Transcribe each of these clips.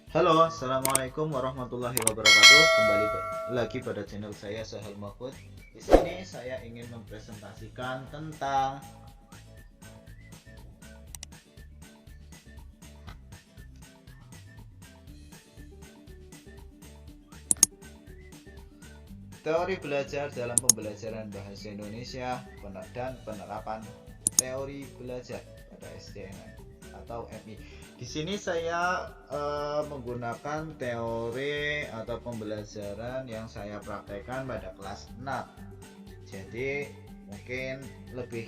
Halo, assalamualaikum warahmatullahi wabarakatuh. Kembali lagi pada channel saya Sahal Mahfud. Di sini saya ingin mempresentasikan tentang teori belajar dalam pembelajaran bahasa Indonesia dan penerapan teori belajar pada SDNN atau MI. Di sini saya menggunakan teori atau pembelajaran yang saya praktekkan pada kelas 6. Jadi mungkin lebih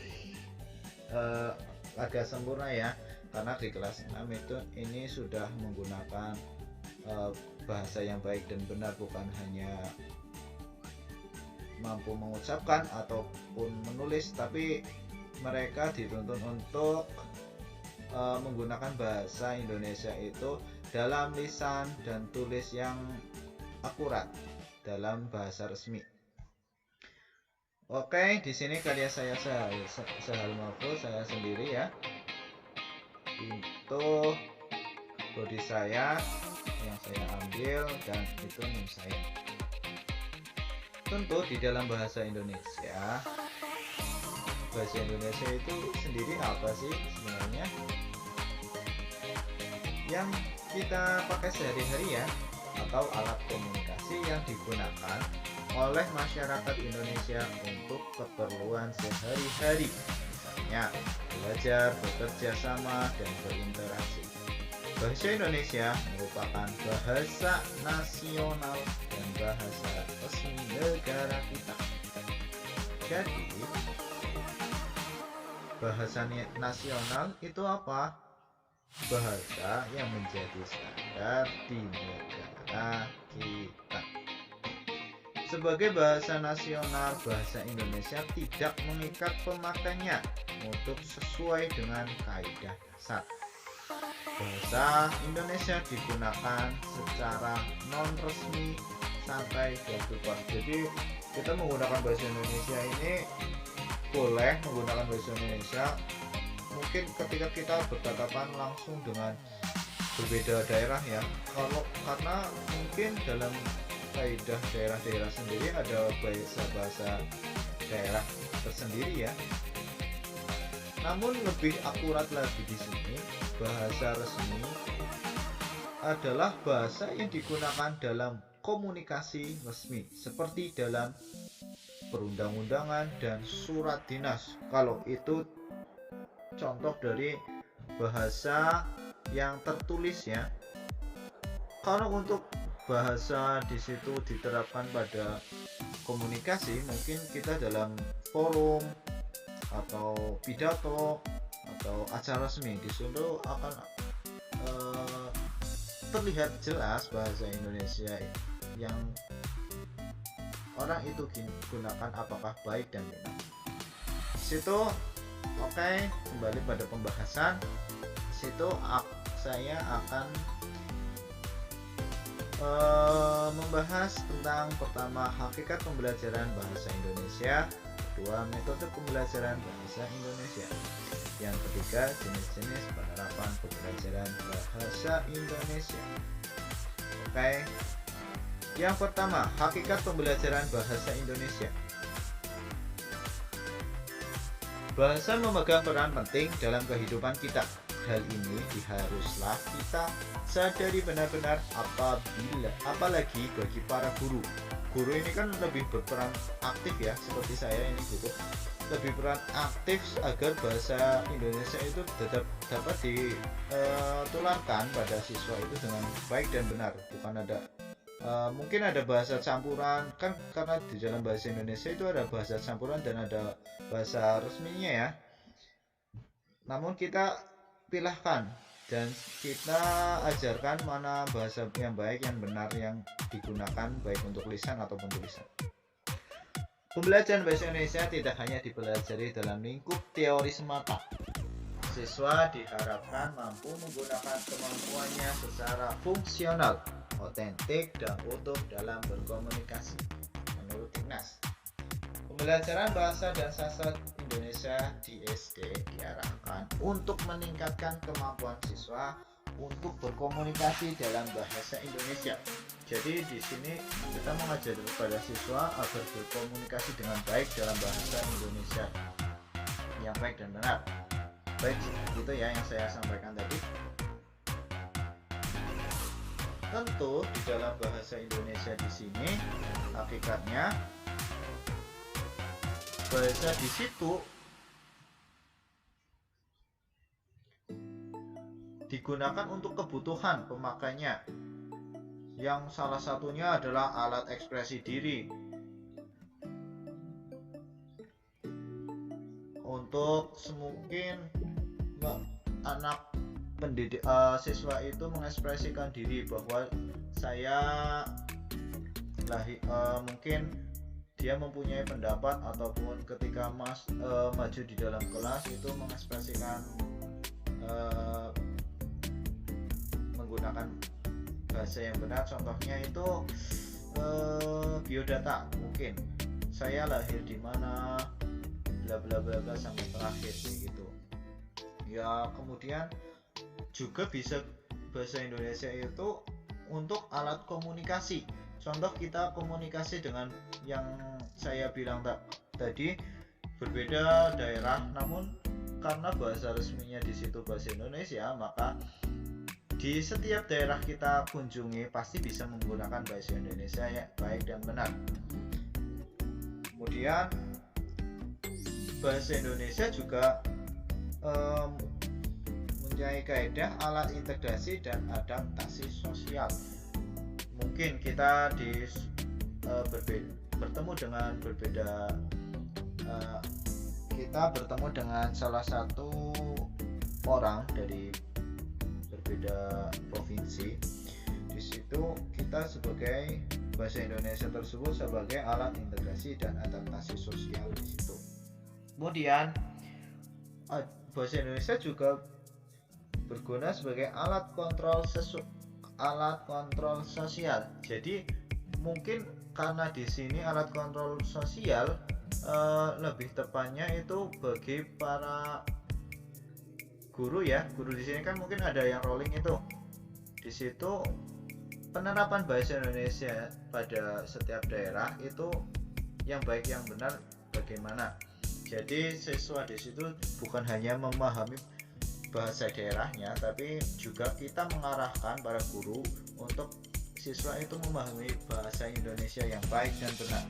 agak sempurna ya, karena di kelas 6 itu ini sudah menggunakan bahasa yang baik dan benar, bukan hanya mampu mengucapkan ataupun menulis, tapi mereka dituntut untuk menggunakan bahasa Indonesia itu dalam lisan dan tulis yang akurat dalam bahasa resmi. Oke, di sini karya saya Sahal Mahfud, saya sendiri ya. Itu body saya yang saya ambil dan itu NIM saya. Tentu di dalam bahasa Indonesia itu sendiri apa sih sebenarnya yang kita pakai sehari-hari ya, atau alat komunikasi yang digunakan oleh masyarakat Indonesia untuk keperluan sehari-hari, misalnya belajar, bekerja sama, dan berinteraksi. Bahasa Indonesia merupakan bahasa nasional dan bahasa resmi negara kita. Jadi, bahasa nasional itu apa? Bahasa yang menjadi standar di negara kita. Sebagai bahasa nasional, bahasa Indonesia tidak mengikat pemakainya untuk sesuai dengan kaidah dasar. Bahasa Indonesia digunakan secara non-resmi sampai kehidupan. Jadi kita menggunakan bahasa Indonesia ini boleh menggunakan bahasa Indonesia mungkin ketika kita bertatapan langsung dengan berbeda daerah ya, karena mungkin dalam kaidah daerah-daerah sendiri ada bahasa daerah tersendiri ya. Namun lebih akurat lagi di sini, bahasa resmi adalah bahasa yang digunakan dalam komunikasi resmi seperti dalam perundang-undangan dan surat dinas. Kalau itu contoh dari bahasa yang tertulis ya. Kalau untuk bahasa di situ diterapkan pada komunikasi, mungkin kita dalam forum atau pidato atau acara resmi di situ akan terlihat jelas bahasa Indonesia yang orang itu gunakan apakah baik dan benar. Situ oke, kembali pada pembahasan. Situ saya akan membahas tentang pertama hakikat pembelajaran bahasa Indonesia, kedua metode pembelajaran bahasa Indonesia, yang ketiga jenis-jenis penerapan pembelajaran bahasa Indonesia. Oke, yang pertama hakikat pembelajaran bahasa Indonesia. Bahasa memegang peran penting dalam kehidupan kita. Hal ini haruslah kita sadari benar-benar apalagi bagi para guru. Guru ini kan lebih berperan aktif ya, seperti saya ini guru, lebih peran aktif agar bahasa Indonesia itu dapat ditularkan pada siswa itu dengan baik dan benar. Bukan ada mungkin ada bahasa campuran kan, karena di dalam bahasa Indonesia itu ada bahasa campuran dan ada bahasa resminya ya. Namun kita pilahkan dan kita ajarkan mana bahasa yang baik, yang benar, yang digunakan baik untuk lisan ataupun tulisan. Pembelajaran bahasa Indonesia tidak hanya dipelajari dalam lingkup teori semata. Siswa diharapkan mampu menggunakan kemampuannya secara fungsional, otentik, dan utuh dalam berkomunikasi. Menurut Dignas, pembelajaran bahasa dan sastra Indonesia di SD diarahkan untuk meningkatkan kemampuan siswa untuk berkomunikasi dalam bahasa Indonesia. Jadi di sini kita mengajar kepada siswa agar berkomunikasi dengan baik dalam bahasa Indonesia yang baik dan benar. Baik, itu ya yang saya sampaikan tadi. Tentu di dalam bahasa Indonesia di sini hakikatnya bahasa di situ digunakan untuk kebutuhan pemakainya, yang salah satunya adalah alat ekspresi diri. Untuk semungkin anak pendidik siswa itu mengekspresikan diri bahwa saya mungkin dia mempunyai pendapat, ataupun ketika maju di dalam kelas itu mengekspresikan menggunakan bahasa yang benar. Contohnya itu biodata, mungkin saya lahir di mana, bla bla bla bla sampai terakhir gitu ya. Kemudian juga bisa bahasa Indonesia itu untuk alat komunikasi. Contoh kita komunikasi dengan yang saya bilang tadi, berbeda daerah, namun karena bahasa resminya di situ bahasa Indonesia, maka di setiap daerah kita kunjungi pasti bisa menggunakan bahasa Indonesia yang baik dan benar. Kemudian bahasa Indonesia juga mempunyai kaidah alat integrasi dan adaptasi sosial. Mungkin kita bertemu dengan kita bertemu dengan salah satu orang dari berbeda provinsi. Di situ kita sebagai bahasa Indonesia tersebut sebagai alat integrasi dan adaptasi sosial di situ. Kemudian bahasa Indonesia juga berguna sebagai alat kontrol sosial. Jadi mungkin karena di sini alat kontrol sosial, lebih tepatnya itu bagi para guru ya. Guru di sini kan mungkin ada yang rolling itu. Di situ penerapan bahasa Indonesia pada setiap daerah itu yang baik yang benar bagaimana. Jadi siswa di situ bukan hanya memahami bahasa daerahnya, tapi juga kita mengarahkan para guru untuk siswa itu memahami bahasa Indonesia yang baik dan benar.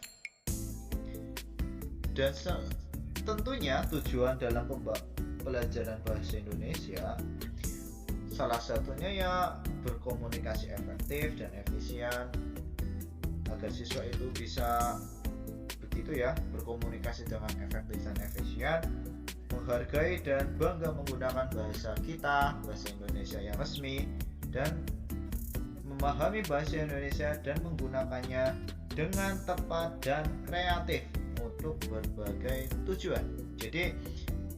Dan tentunya tujuan dalam pelajaran bahasa Indonesia salah satunya ya berkomunikasi efektif dan efisien, agar siswa itu bisa begitu ya, berkomunikasi dengan efektif dan efisien, menghargai dan bangga menggunakan bahasa kita, bahasa Indonesia yang resmi, dan memahami bahasa Indonesia dan menggunakannya dengan tepat dan kreatif untuk berbagai tujuan. Jadi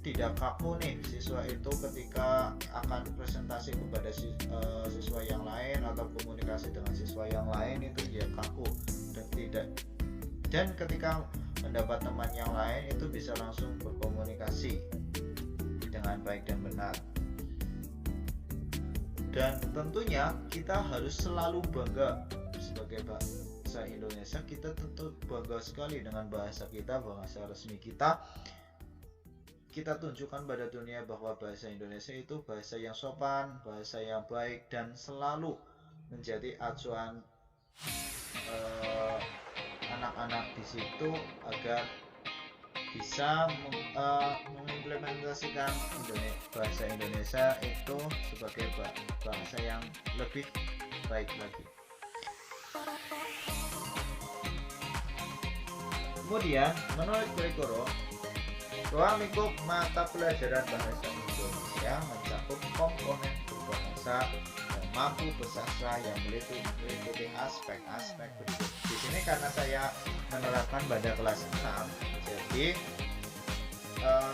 tidak kaku nih siswa itu ketika akan presentasi kepada siswa yang lain atau komunikasi dengan siswa yang lain itu dia kaku dan tidak, dan ketika mendapat teman yang lain itu bisa langsung berkomunikasi dengan baik dan benar. Dan tentunya kita harus selalu bangga sebagai bahasa Indonesia. Kita tentu bangga sekali dengan bahasa kita, bahasa resmi kita. Kita tunjukkan pada dunia bahwa bahasa Indonesia itu bahasa yang sopan, bahasa yang baik, dan selalu menjadi acuan anak-anak di situ agar bisa mengimplementasikan bahasa Indonesia itu sebagai bahasa yang lebih baik lagi. Kemudian menurut kurikulum, ruang lingkup mata pelajaran bahasa Indonesia mencakup komponen berbahasa dan mampu bersastra yang meliputi aspek-aspek berikut. Di sini karena saya menerapkan pada kelas 6, jadi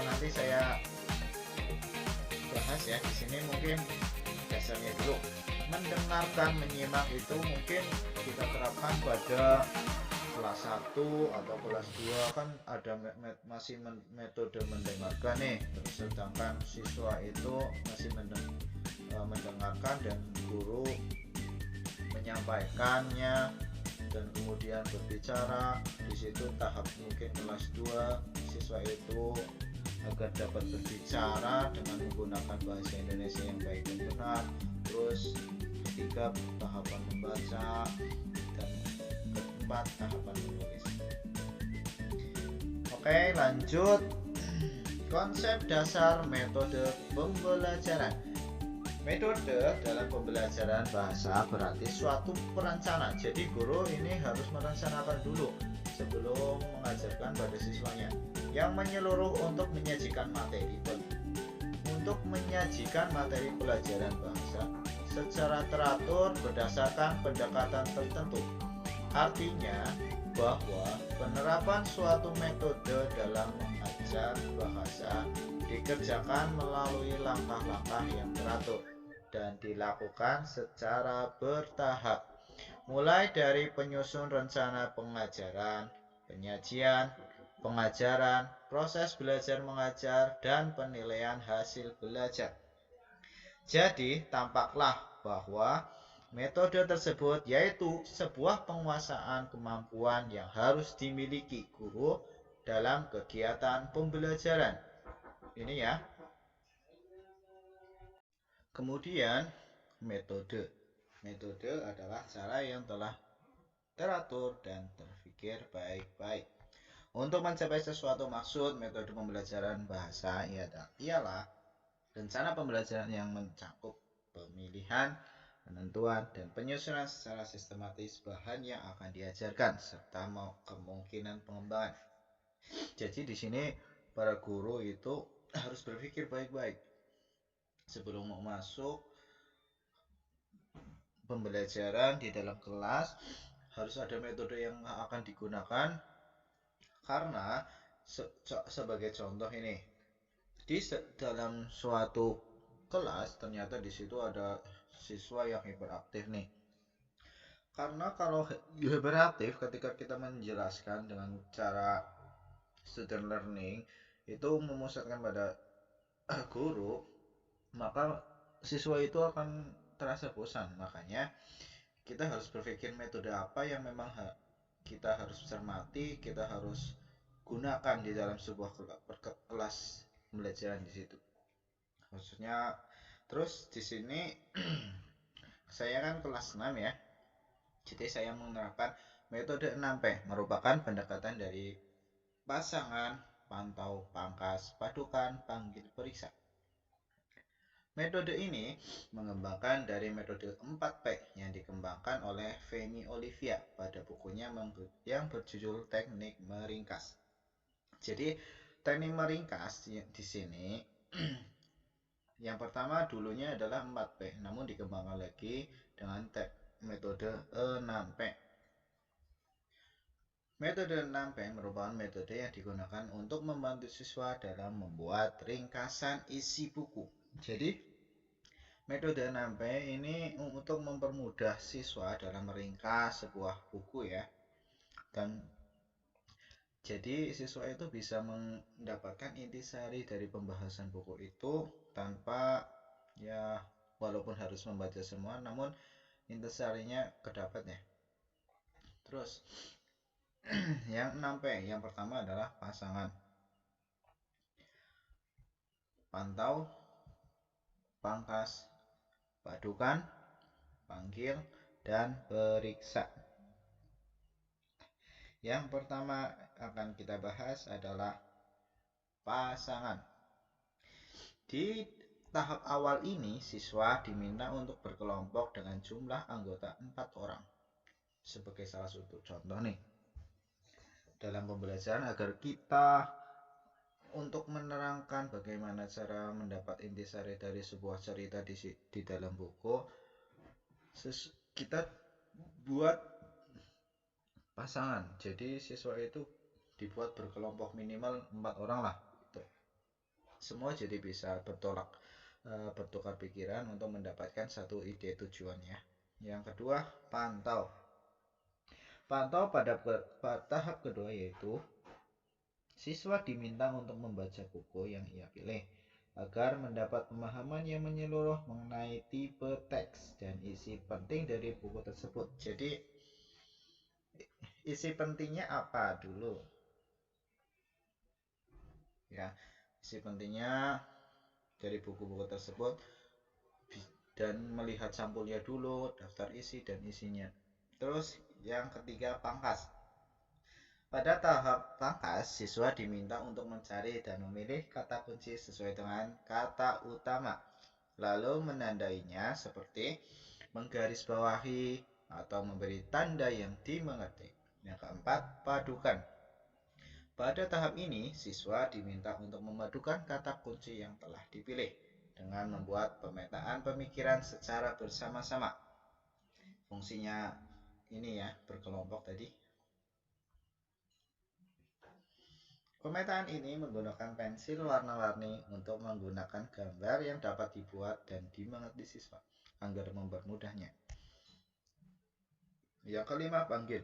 nanti saya bahas ya. Di sini mungkin dasarnya dulu. Mendengarkan, menyimak itu mungkin kita terapkan pada kelas 1 atau kelas 2 kan ada masih metode mendengarkan nih, sedangkan siswa itu masih mendengarkan dan guru menyampaikannya dan kemudian berbicara. Di situ tahap mungkin kelas 2 siswa itu agar dapat berbicara dengan menggunakan bahasa Indonesia yang baik dan benar. Terus ketiga tahapan membaca, dan keempat tahapan menulis. Oke, lanjut. Konsep dasar metode pembelajaran. Metode dalam pembelajaran bahasa berarti suatu perencana. Jadi guru ini harus merencanakan dulu sebelum mengajarkan pada siswanya, yang menyeluruh untuk menyajikan materi pelajaran bahasa secara teratur berdasarkan pendekatan tertentu. Artinya bahwa penerapan suatu metode dalam mengajar bahasa dikerjakan melalui langkah-langkah yang teratur dan dilakukan secara bertahap, mulai dari penyusun rencana pengajaran, penyajian, pengajaran, proses belajar mengajar, dan penilaian hasil belajar. Jadi, tampaklah bahwa metode tersebut yaitu sebuah penguasaan kemampuan yang harus dimiliki guru dalam kegiatan pembelajaran. Ini ya. Kemudian metode. Metode adalah cara yang telah teratur dan terpikir baik-baik. Untuk mencapai sesuatu maksud, metode pembelajaran bahasa ialah rencana pembelajaran yang mencakup pemilihan, penentuan, dan penyusunan secara sistematis bahan yang akan diajarkan serta kemungkinan pengembangan. Jadi di sini para guru itu harus berpikir baik-baik sebelum mau masuk pembelajaran di dalam kelas. Harus ada metode yang akan digunakan, karena sebagai contoh ini, di dalam suatu kelas ternyata di situ ada siswa yang hiperaktif nih. Karena kalau hiperaktif, ketika kita menjelaskan dengan cara student learning itu memusatkan pada guru, maka siswa itu akan terasa bosan. Makanya kita harus berpikir metode apa yang memang kita harus cermati, kita harus gunakan di dalam sebuah kelas pembelajaran di situ. Maksudnya, terus di sini saya kan kelas 6 ya. Jadi saya menerapkan metode 6P, merupakan pendekatan dari pasangan, pantau, pangkas, padukan, panggil, periksa. Metode ini mengembangkan dari metode 4P yang dikembangkan oleh Femi Olivia pada bukunya yang berjudul Teknik Meringkas. Jadi teknik meringkas di sini yang pertama dulunya adalah 4P, namun dikembangkan lagi dengan metode 6P. Metode 6P merupakan metode yang digunakan untuk membantu siswa dalam membuat ringkasan isi buku. Jadi metode 6P ini untuk mempermudah siswa dalam meringkas sebuah buku ya. Dan jadi siswa itu bisa mendapatkan intisari dari pembahasan buku itu tanpa ya, walaupun harus membaca semua, namun intisarinya kedapatnya. Terus yang 6P, yang pertama adalah pasangan, pantau, pangkas, padukan, panggil, dan periksa. Yang pertama akan kita bahas adalah pasangan. Di tahap awal ini, siswa diminta untuk berkelompok dengan jumlah anggota 4 orang. Sebagai salah satu contoh nih, dalam pembelajaran agar kita untuk menerangkan bagaimana cara mendapat intisari dari sebuah cerita di dalam buku, kita buat pasangan. Jadi siswa itu dibuat berkelompok minimal 4 orang lah gitu. Semua jadi bisa bertukar pikiran untuk mendapatkan satu ide tujuannya. Yang kedua, pantau. Pantau pada tahap kedua yaitu siswa diminta untuk membaca buku yang ia pilih agar mendapat pemahaman yang menyeluruh mengenai tipe teks dan isi penting dari buku tersebut. Jadi isi pentingnya apa dulu? Ya, isi pentingnya dari buku-buku tersebut dan melihat sampulnya dulu, daftar isi dan isinya. Terus yang ketiga, pangkas. Pada tahap pangkas, siswa diminta untuk mencari dan memilih kata kunci sesuai dengan kata utama, lalu menandainya seperti menggarisbawahi atau memberi tanda yang dimengerti. Yang keempat, padukan. Pada tahap ini, siswa diminta untuk memadukan kata kunci yang telah dipilih dengan membuat pemetaan pemikiran secara bersama-sama. Fungsinya ini ya, berkelompok tadi. Pemetaan ini menggunakan pensil warna-warni untuk menggunakan gambar yang dapat dibuat dan dimengerti siswa agar mempermudahnya. Yang kelima, panggil.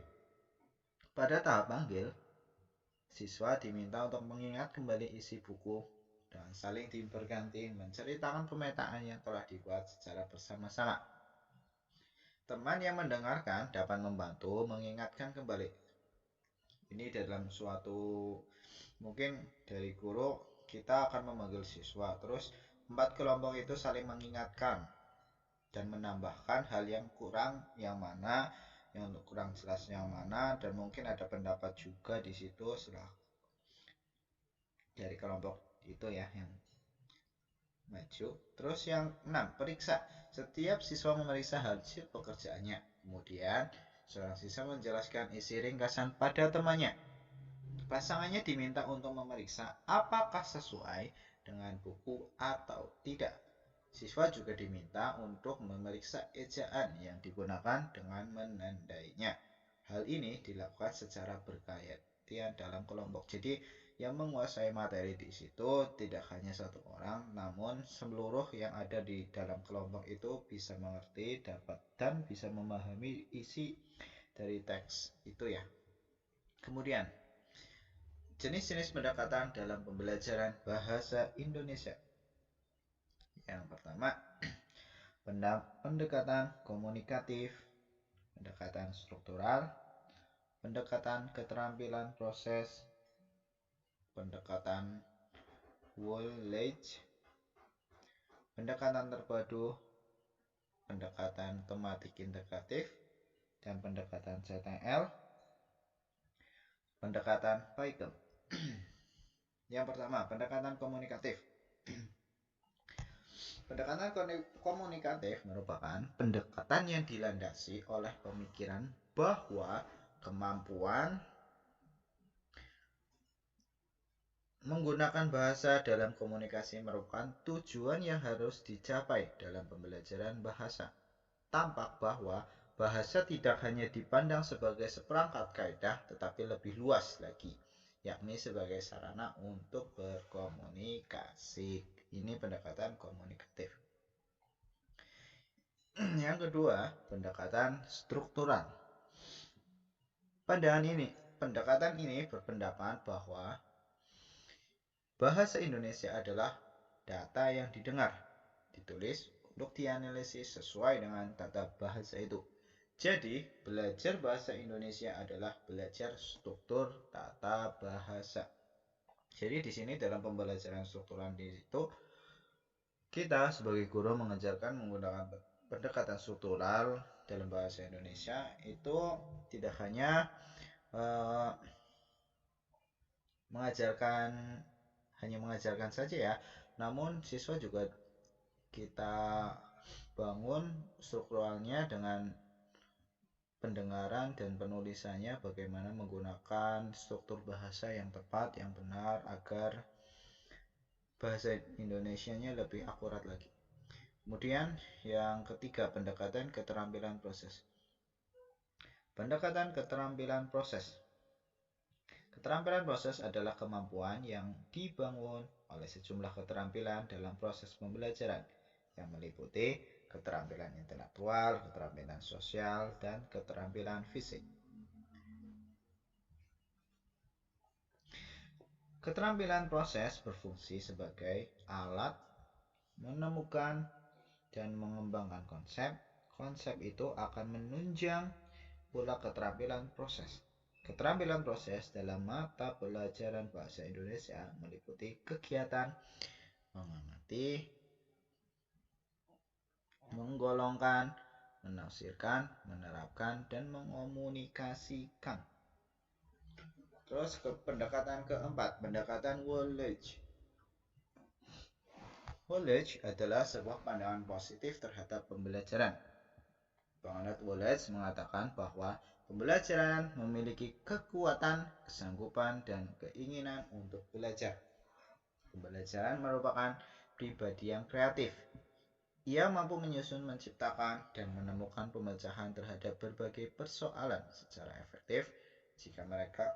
Pada tahap panggil, siswa diminta untuk mengingat kembali isi buku dan saling berganti menceritakan pemetaan yang telah dibuat secara bersama-sama. Teman yang mendengarkan dapat membantu mengingatkan kembali. Ini dalam suatu mungkin dari guru kita akan memanggil siswa, terus 4 kelompok itu saling mengingatkan dan menambahkan hal yang kurang yang mana, yang kurang jelas yang mana, dan mungkin ada pendapat juga di situ setelah dari kelompok itu ya yang maju. Terus yang 6, periksa. Setiap siswa memeriksa hasil pekerjaannya. Kemudian seorang siswa menjelaskan isi ringkasan pada temannya. Pasangannya diminta untuk memeriksa apakah sesuai dengan buku atau tidak. Siswa juga diminta untuk memeriksa ejaan yang digunakan dengan menandainya. Hal ini dilakukan secara bergantian dalam kelompok. Jadi yang menguasai materi di situ tidak hanya satu orang, namun seluruh yang ada di dalam kelompok itu bisa mengerti, dapat dan bisa memahami isi dari teks itu ya. Kemudian jenis-jenis pendekatan dalam pembelajaran bahasa Indonesia. Yang pertama, pendekatan komunikatif, pendekatan struktural, pendekatan keterampilan proses, pendekatan Woolage, pendekatan terpadu, pendekatan tematik integratif, dan pendekatan CTL, pendekatan Paikem. Yang pertama, pendekatan komunikatif. Pendekatan komunikatif merupakan pendekatan yang dilandasi oleh pemikiran bahwa kemampuan menggunakan bahasa dalam komunikasi merupakan tujuan yang harus dicapai dalam pembelajaran bahasa. Tampak bahwa bahasa tidak hanya dipandang sebagai seperangkat kaidah, tetapi lebih luas lagi, yakni sebagai sarana untuk berkomunikasi. Ini pendekatan komunikatif. Yang kedua, pendekatan struktural. Pendekatan ini berpendapat bahwa bahasa Indonesia adalah data yang didengar, ditulis untuk dianalisis sesuai dengan tata bahasa itu. Jadi, belajar bahasa Indonesia adalah belajar struktur tata bahasa. Jadi di sini dalam pembelajaran struktural itu kita sebagai guru mengajarkan menggunakan pendekatan struktural dalam bahasa Indonesia itu tidak hanya mengajarkan saja ya, namun siswa juga kita bangun strukturalnya dengan pendengaran dan penulisannya, bagaimana menggunakan struktur bahasa yang tepat, yang benar agar bahasa Indonesianya lebih akurat lagi. Kemudian yang ketiga, pendekatan keterampilan proses. Pendekatan keterampilan proses. Keterampilan proses adalah kemampuan yang dibangun oleh sejumlah keterampilan dalam proses pembelajaran yang meliputi keterampilan intelektual, keterampilan sosial, dan keterampilan fisik. Keterampilan proses berfungsi sebagai alat menemukan dan mengembangkan konsep. Konsep itu akan menunjang pula keterampilan proses. Keterampilan proses dalam mata pelajaran bahasa Indonesia meliputi kegiatan mengamati, menggolongkan, menafsirkan, menerapkan, dan mengomunikasikan. Terus ke pendekatan keempat, pendekatan Woolage. Woolage adalah sebuah pandangan positif terhadap pembelajaran. Penganut Woolage mengatakan bahwa pembelajaran memiliki kekuatan, kesanggupan, dan keinginan untuk belajar. Pembelajaran merupakan pribadi yang kreatif. Ia mampu menyusun, menciptakan, dan menemukan pemecahan terhadap berbagai persoalan secara efektif jika mereka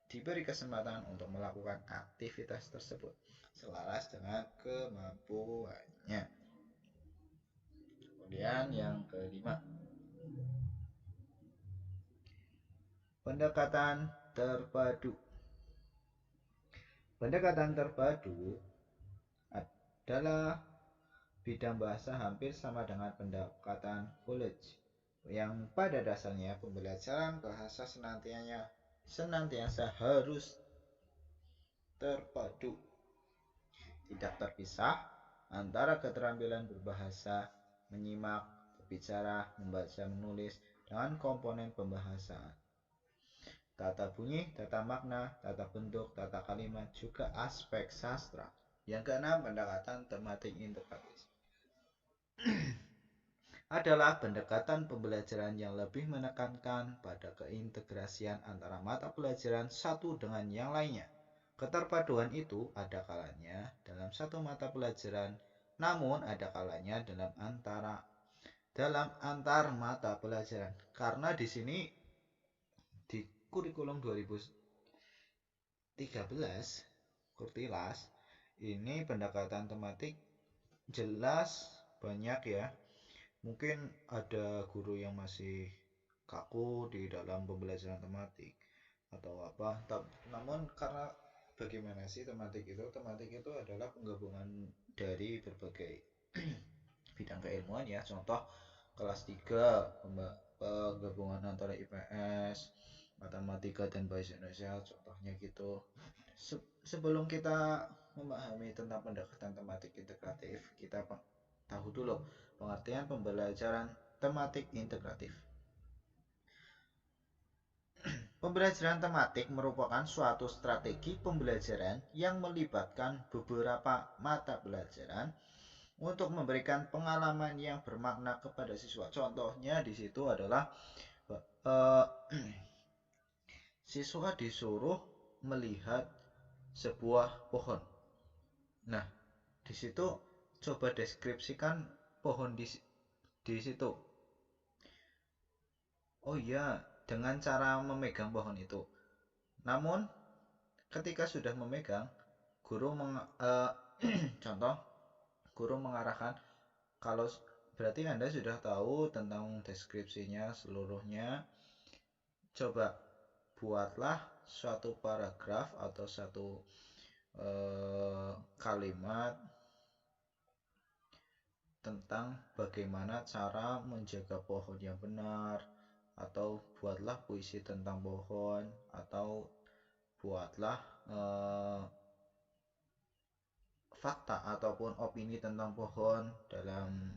diberi kesempatan untuk melakukan aktivitas tersebut selaras dengan kemampuannya. Kemudian yang kelima, pendekatan terpadu. Pendekatan terpadu adalah bidang bahasa hampir sama dengan pendekatan Woolage, yang pada dasarnya pembelajaran bahasa senantiasa harus terpadu, tidak terpisah antara keterampilan berbahasa, menyimak, berbicara, membaca, menulis, dengan komponen pembahasaan. Tata bunyi, tata makna, tata bentuk, tata kalimat, juga aspek sastra. Yang keenam, pendekatan tematik integratif. Adalah pendekatan pembelajaran yang lebih menekankan pada keintegrasian antara mata pelajaran satu dengan yang lainnya. Keterpaduan itu ada kalanya dalam satu mata pelajaran, namun ada kalanya dalam antar mata pelajaran. Karena di sini di kurikulum 2013 Kurtilas ini pendekatan tematik jelas banyak ya. Mungkin ada guru yang masih kaku di dalam pembelajaran tematik atau apa. Namun karena bagaimana sih tematik itu? Tematik itu adalah penggabungan dari berbagai bidang keilmuan ya. Contoh kelas 3 penggabungan antara IPS, matematika dan bahasa Indonesia, contohnya gitu. Sebelum kita memahami tentang pendekatan tematik integratif, kita tahu dulu pengertian pembelajaran tematik integratif. Pembelajaran tematik merupakan suatu strategi pembelajaran yang melibatkan beberapa mata pelajaran untuk memberikan pengalaman yang bermakna kepada siswa. Contohnya di situ adalah siswa disuruh melihat sebuah pohon. Nah, di situ coba deskripsikan pohon di situ. Oh iya, dengan cara memegang pohon itu. Namun, ketika sudah memegang, contoh, guru mengarahkan, kalau berarti Anda sudah tahu tentang deskripsinya seluruhnya, coba buatlah suatu paragraf atau satu kalimat tentang bagaimana cara menjaga pohon yang benar, atau buatlah puisi tentang pohon, atau buatlah fakta ataupun opini tentang pohon dalam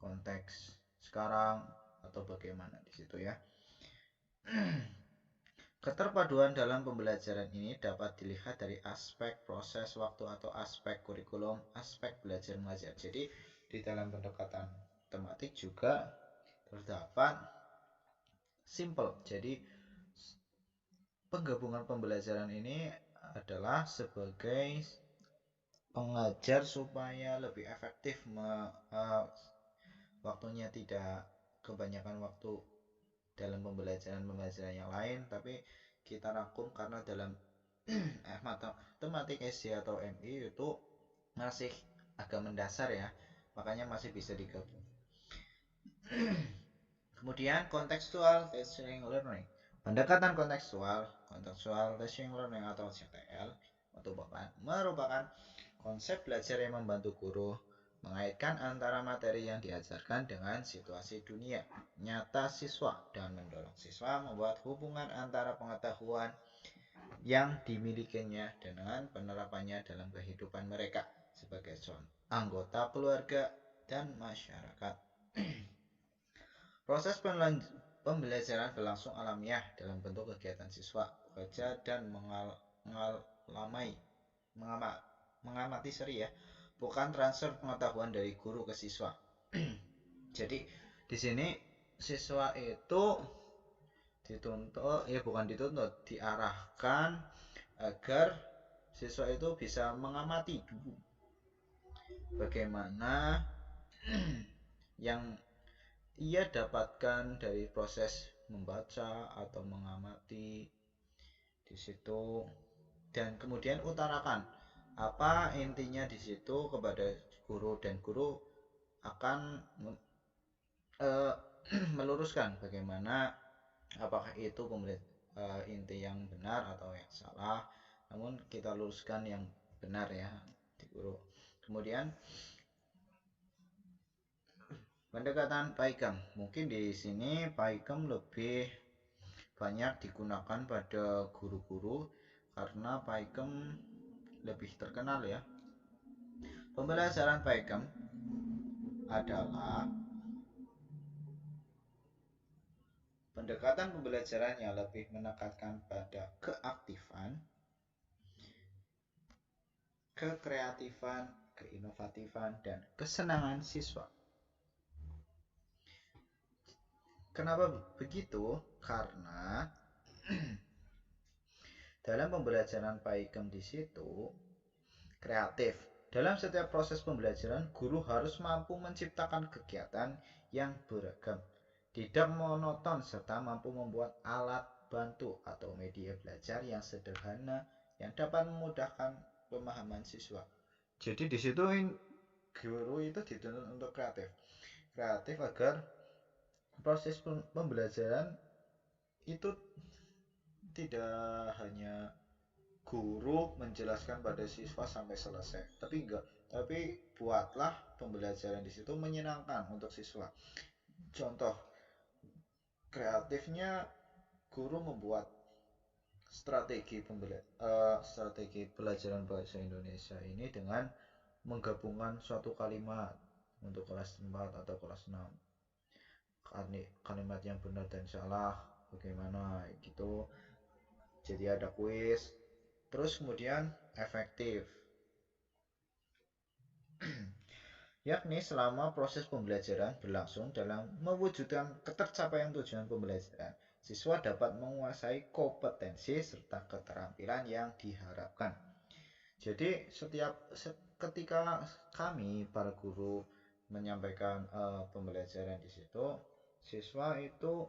konteks sekarang atau bagaimana di situ ya. Keterpaduan dalam pembelajaran ini dapat dilihat dari aspek proses waktu atau aspek kurikulum, aspek belajar mengajar. Jadi di dalam pendekatan tematik juga terdapat simple. Jadi penggabungan pembelajaran ini adalah sebagai pengajar supaya lebih efektif, waktunya tidak kebanyakan waktu dalam pembelajaran yang lain, tapi kita rangkum karena dalam tematik SD atau MI itu masih agak mendasar ya, makanya masih bisa digabung. Kemudian contextual teaching learning. Pendekatan kontekstual teaching learning atau CTL merupakan konsep belajar yang membantu guru mengaitkan antara materi yang diajarkan dengan situasi dunia nyata siswa dan mendorong siswa membuat hubungan antara pengetahuan yang dimilikinya dengan penerapannya dalam kehidupan mereka sebagai anggota keluarga dan masyarakat. Proses pembelajaran berlangsung alamiah dalam bentuk kegiatan siswa bekerja dan mengamati bukan transfer pengetahuan dari guru ke siswa. Jadi di sini siswa itu diarahkan agar siswa itu bisa mengamati dulu bagaimana yang ia dapatkan dari proses membaca atau mengamati di situ, dan kemudian utarakan apa intinya di situ kepada guru, dan guru akan meluruskan bagaimana apakah itu inti yang benar atau yang salah. Namun kita luruskan yang benar ya di guru. Kemudian pendekatan pakem, mungkin di sini pakem lebih banyak digunakan pada guru-guru karena pakem lebih terkenal ya. Pembelajaran pakem adalah pendekatan pembelajaran yang lebih menekankan pada keaktifan, kekreatifan, keinovatifan, dan kesenangan siswa. Kenapa begitu? Karena dalam pembelajaran pakem di situ kreatif. Dalam setiap proses pembelajaran, guru harus mampu menciptakan kegiatan yang beragam, tidak monoton, serta mampu membuat alat bantu atau media belajar yang sederhana yang dapat memudahkan pemahaman siswa. Jadi di situ guru itu dituntut untuk kreatif agar proses pembelajaran itu tidak hanya guru menjelaskan pada siswa sampai selesai, tapi buatlah pembelajaran di situ menyenangkan untuk siswa. Contoh kreatifnya, guru membuat strategi pelajaran bahasa Indonesia ini dengan menggabungkan suatu kalimat untuk kelas 4 atau kelas 6. Kalimat yang benar dan salah bagaimana gitu. Jadi ada kuis. Terus kemudian efektif, yakni selama proses pembelajaran berlangsung dalam mewujudkan ketercapaian tujuan pembelajaran, siswa dapat menguasai kompetensi serta keterampilan yang diharapkan. Jadi ketika kami para guru menyampaikan pembelajaran di situ, siswa itu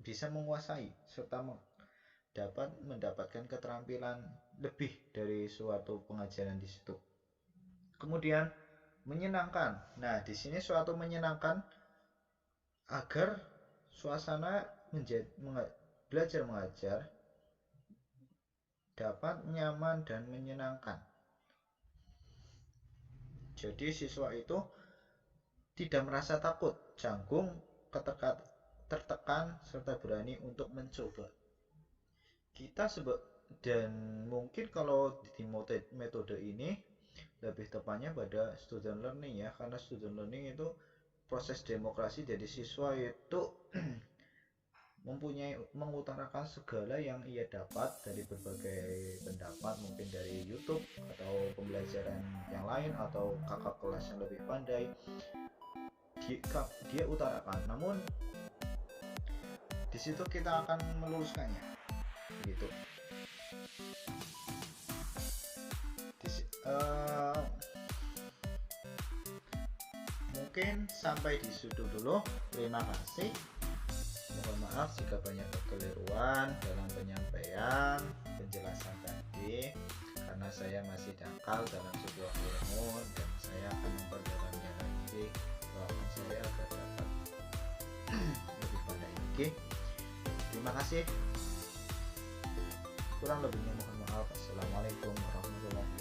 bisa menguasai serta dapat mendapatkan keterampilan lebih dari suatu pengajaran di situ. Kemudian menyenangkan. Nah, di sini suatu menyenangkan agar suasana belajar mengajar dapat nyaman dan menyenangkan. Jadi siswa itu tidak merasa takut, canggung, tertekan, serta berani untuk mencoba. Dan mungkin kalau di metode ini lebih tepatnya pada student learning ya, karena student learning itu proses demokrasi, jadi siswa itu mengutarakan segala yang ia dapat dari berbagai pendapat, mungkin dari YouTube atau pembelajaran yang lain atau kakak kelas yang lebih pandai, dia utarakan. Namun di situ kita akan meluruskannya gitu. Mungkin sampai di situ dulu. Terima kasih. Mohon maaf jika banyak kekeliruan dalam penyampaian penjelasan tadi, karena saya masih dangkal dalam sebuah ilmu dan saya akan memperdalamnya lagi pengalaman saya agar dapat lebih pandai lagi. Terima kasih. Kurang lebihnya mohon maaf. Assalamualaikum warahmatullahi wabarakatuh.